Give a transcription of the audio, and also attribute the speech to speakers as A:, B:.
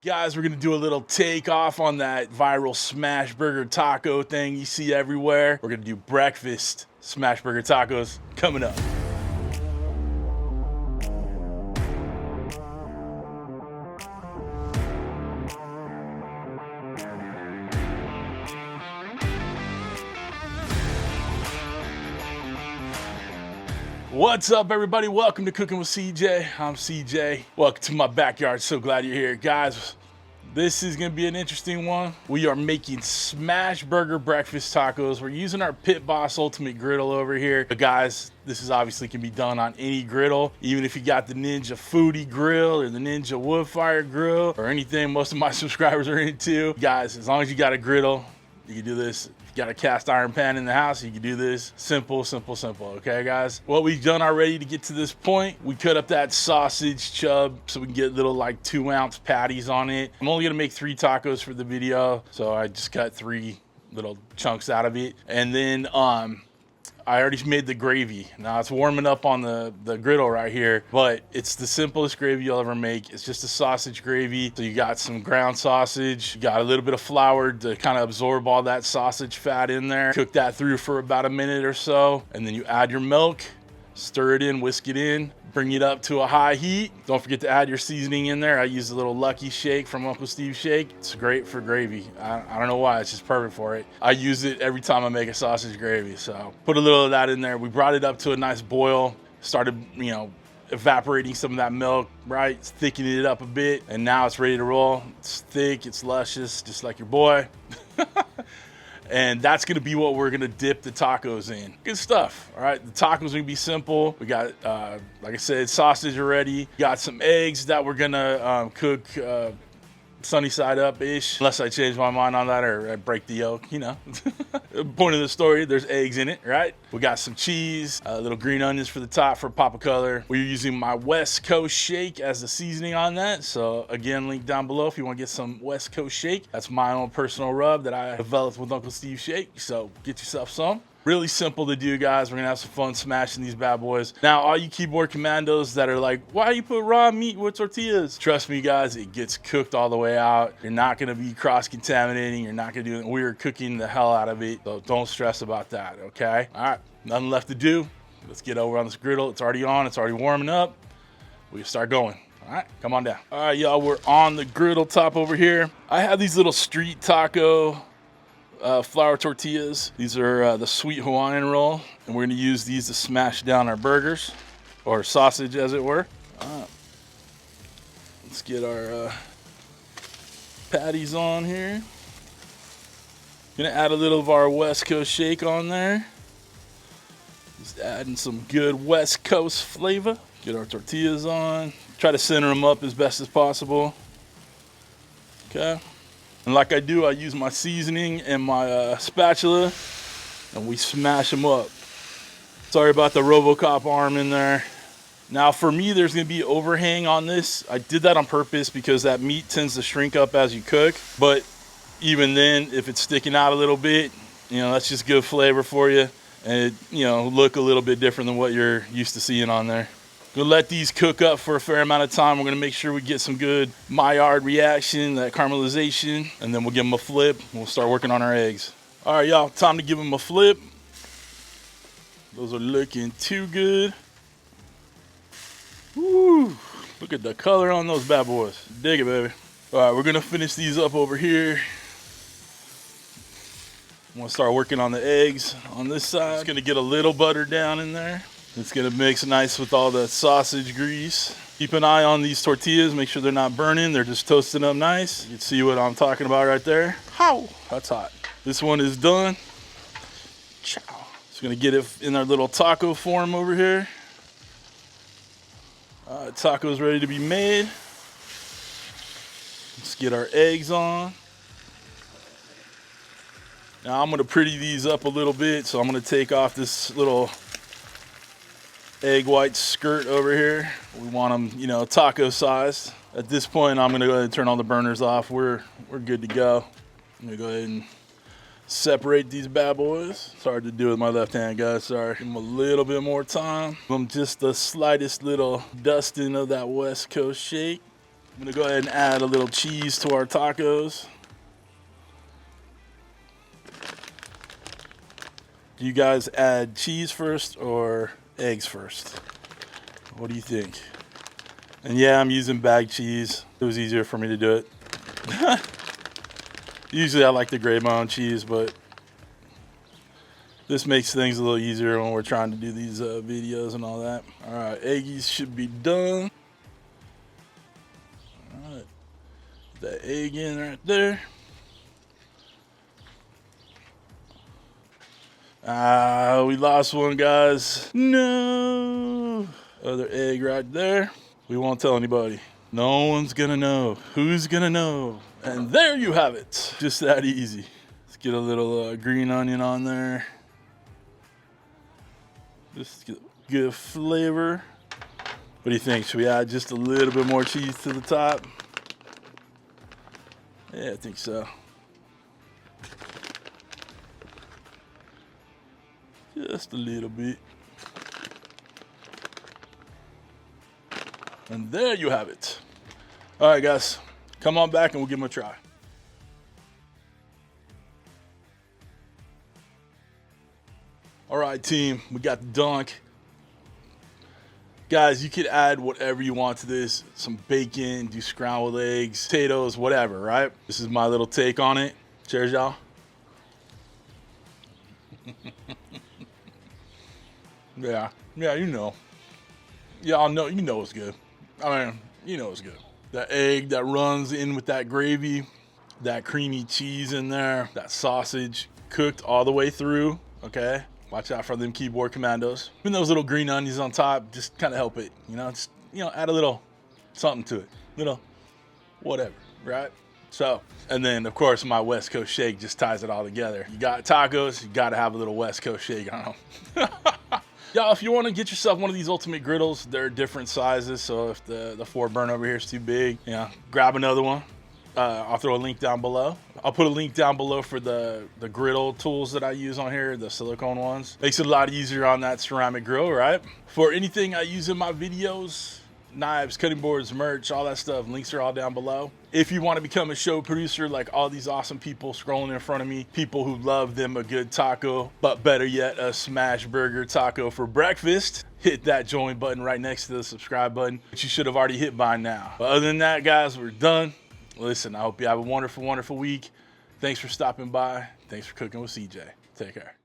A: Guys, we're gonna do a little takeoff on that viral smash burger taco thing you see everywhere. We're gonna do breakfast smash burger tacos coming up. What's up, everybody? Welcome to Cooking with CJ. I'm CJ. Welcome to my backyard. So glad you're here. Guys, this is gonna be an interesting one. We are making smash burger breakfast tacos. We're using our Pit Boss Ultimate Griddle over here. But guys, this is obviously can be done on any griddle. Even if you got the Ninja Foodie Grill or the Ninja Woodfire Grill or anything most of my subscribers are into. Guys, as long as you got a griddle, you can do this. If you got a cast iron pan in the house, you can do this. Simple, simple, simple. Okay, guys? What we've done already to get to this point, we cut up that sausage chub so we can get little like 2-ounce patties on it. I'm only gonna make 3 tacos for the video, so I just cut 3 little chunks out of it. And then I already made the gravy. Now it's warming up on the griddle right here, but it's the simplest gravy you'll ever make. It's just a sausage gravy. So you got some ground sausage, you got a little bit of flour to kind of absorb all that sausage fat in there. Cook that through for about a minute or so, and then you add your milk, stir it in, whisk it in, bring it up to a high heat. Don't forget to add your seasoning in there. I use a little Lucky Shake from Uncle Steve's Shake. It's great for gravy. I don't know why, it's just perfect for it. I use it every time I make a sausage gravy. So put a little of that in there. We brought it up to a nice boil, started, evaporating some of that milk, right? Thickening it up a bit, and now it's ready to roll. It's thick, it's luscious, just like your boy. And that's gonna be what we're gonna dip the tacos in. Good stuff, all right? The tacos are gonna be simple. We got, like I said, sausage already. Got some eggs that we're gonna cook sunny side up-ish, unless I change my mind on that or I break the yolk, Point of the story, there's eggs in it, right? We got some cheese, little green onions for the top for pop of color. We're using my West Coast shake as the seasoning on that. So again, link down below if you want to get some West Coast shake. That's my own personal rub that I developed with Uncle Steve's Shake. So get yourself some. Really simple to do, guys. We're gonna have some fun smashing these bad boys. Now, all you keyboard commandos that are like, why you put raw meat with tortillas? Trust me, guys, it gets cooked all the way out. You're not gonna be cross-contaminating. You're not gonna do it. We're cooking the hell out of it, so don't stress about that, okay? All right, nothing left to do. Let's get over on this griddle. It's already on, it's already warming up. We start going. All right, come on down. All right, y'all, we're on the griddle top over here. I have these little street taco flour tortillas. These are the sweet Hawaiian roll, and we're gonna use these to smash down our burgers, or sausage as it were. Let's get our patties on here. Gonna add a little of our West Coast shake on there. Just adding some good West Coast flavor. Get our tortillas on. Try to center them up as best as possible. Okay. And like I do, I use my seasoning and my spatula, and we smash them up. Sorry about the RoboCop arm in there. Now for me, there's gonna be overhang on this. I did that on purpose because that meat tends to shrink up as you cook. But even then, if it's sticking out a little bit, that's just good flavor for you. And it, look a little bit different than what you're used to seeing on there. Gonna let these cook up for a fair amount of time. We're gonna make sure we get some good Maillard reaction, that caramelization, and then we'll give them a flip. We'll start working on our eggs. All right, y'all, time to give them a flip. Those are looking too good. Woo, look at the color on those bad boys. Dig it, baby. All right, we're gonna finish these up over here. I'm gonna start working on the eggs on this side. Just gonna get a little butter down in there. It's gonna mix nice with all the sausage grease. Keep an eye on these tortillas, make sure they're not burning. They're just toasting up nice. You can see what I'm talking about right there. How? That's hot. This one is done. Ciao. Just gonna get it in our little taco form over here. Taco's ready to be made. Let's get our eggs on. Now I'm gonna pretty these up a little bit, so I'm gonna take off this little egg white skirt over here. We want them, taco sized. At this point, I'm gonna go ahead and turn all the burners off. We're good to go. I'm gonna go ahead and separate these bad boys. It's hard to do with my left hand, guys, sorry. Give them a little bit more time. Give them just the slightest little dusting of that West Coast shake. I'm gonna go ahead and add a little cheese to our tacos. Do you guys add cheese first or eggs first? What do you think? And yeah, I'm using bag cheese. It was easier for me to do it. Usually I like to grate my own cheese, but this makes things a little easier when we're trying to do these videos and all that. All right, eggies should be done. All right, put that egg in right there. Ah, we lost one, guys. No. Other egg right there. We won't tell anybody. No one's gonna know. Who's gonna know? And there you have it. Just that easy. Let's get a little green onion on there. Just get good flavor. What do you think? Should we add just a little bit more cheese to the top? Yeah, I think so. Just a little bit. And there you have it. All right, guys, come on back and we'll give them a try. All right, team, we got the dunk. Guys, you could add whatever you want to this. Some bacon, do scrambled eggs, potatoes, whatever, right? This is my little take on it. Cheers, y'all. Yeah, you know. Y'all know, you know it's good. I mean, you know it's good. That egg that runs in with that gravy, that creamy cheese in there, that sausage cooked all the way through, okay? Watch out for them keyboard commandos. Even those little green onions on top, just kind of help it, you know? Just, you know, add a little something to it, you know? Whatever, right? So, and then of course my West Coast shake just ties it all together. You got tacos, you gotta have a little West Coast shake on them. Y'all, if you want to get yourself one of these Ultimate Griddles, they're different sizes. So if the 4 burn over here is too big, grab another one. I'll throw a link down below. I'll put a link down below for the griddle tools that I use on here, the silicone ones. Makes it a lot easier on that ceramic grill, right? For anything I use in my videos, knives, cutting boards, merch, all that stuff, links are all down below. If you want to become a show producer like all these awesome people scrolling in front of me, people who love them a good taco, but better yet, a smash burger taco for breakfast, hit that join button right next to the subscribe button, which you should have already hit by now. But other than that, guys, we're done. Listen, I hope you have a wonderful, wonderful week. Thanks for stopping by. Thanks for cooking with CJ. Take care.